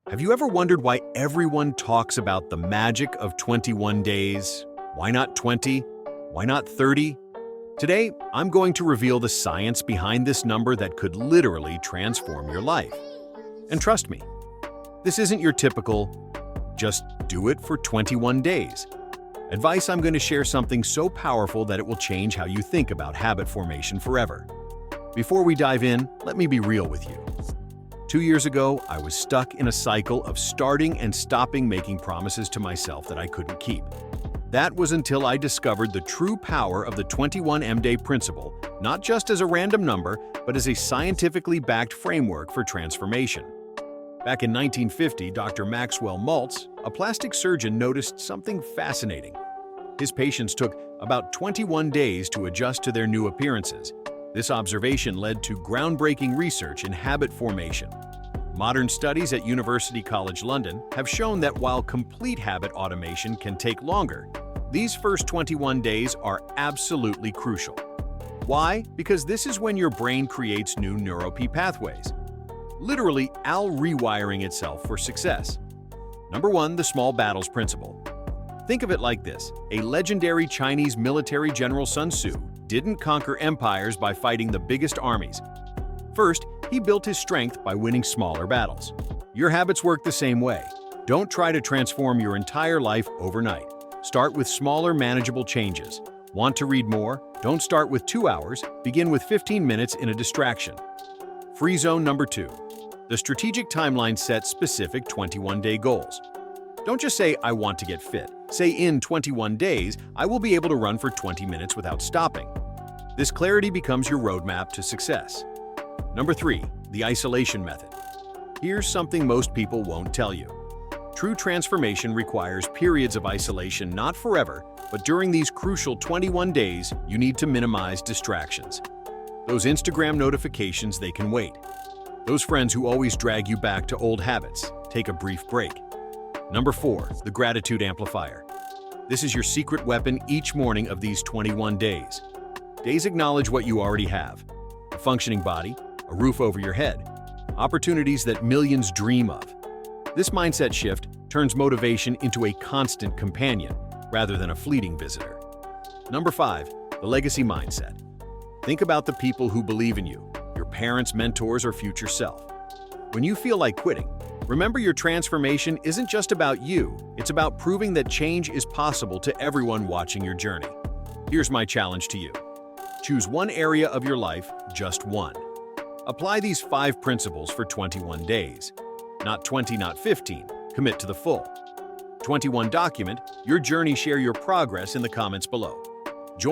Have you ever wondered why everyone talks about the magic of 21 days? Why not 20? Why not 30? Today, I'm going to reveal the science behind this number that could literally transform your life. And trust me, this isn't your typical, just do it for 21 days. Advice. I'm going to share something so powerful that it will change how you think about habit formation forever. Before we dive in, let me be real with you. 2 years ago, I was stuck in a cycle of starting and stopping making promises to myself that I couldn't keep. That was until I discovered the true power of the 21-day principle, not just as a random number, but as a scientifically backed framework for transformation. Back in 1950, Dr. Maxwell Maltz, a plastic surgeon, noticed something fascinating. His patients took about 21 days to adjust to their new appearances. This observation led to groundbreaking research in habit formation. Modern studies at University College London have shown that while complete habit automation can take longer, these first 21 days are absolutely crucial. Why? Because this is when your brain creates new neuropy pathways, literally rewiring itself for success. Number 1, the small battles principle. Think of it like this: a legendary Chinese military general, Sun Tzu, didn't conquer empires by fighting the biggest armies. First, he built his strength by winning smaller battles. Your habits work the same way. Don't try to transform your entire life overnight. Start with smaller, manageable changes. Want to read more? Don't start with 2 hours, begin with 15 minutes in a distraction. Free zone number 2. The strategic timeline sets specific 21-day goals. Don't just say, I want to get fit. Say, in 21 days, I will be able to run for 20 minutes without stopping. This clarity becomes your roadmap to success. Number 3, the isolation method. Here's something most people won't tell you. True transformation requires periods of isolation, not forever, but during these crucial 21 days, you need to minimize distractions. Those Instagram notifications, they can wait. Those friends who always drag you back to old habits, take a brief break. Number 4, the gratitude amplifier. This is your secret weapon each morning of these 21 days. Days acknowledge what you already have: a functioning body, a roof over your head, opportunities that millions dream of. This mindset shift turns motivation into a constant companion rather than a fleeting visitor. Number 5, the legacy mindset. Think about the people who believe in you, your parents, mentors, or future self. When you feel like quitting, remember your transformation isn't just about you, it's about proving that change is possible to everyone watching your journey. Here's my challenge to you. Choose one area of your life, just one. Apply these 5 principles for 21 days. Not 20, not 15. Commit to the full. 21. Document your journey. Share your progress in the comments below.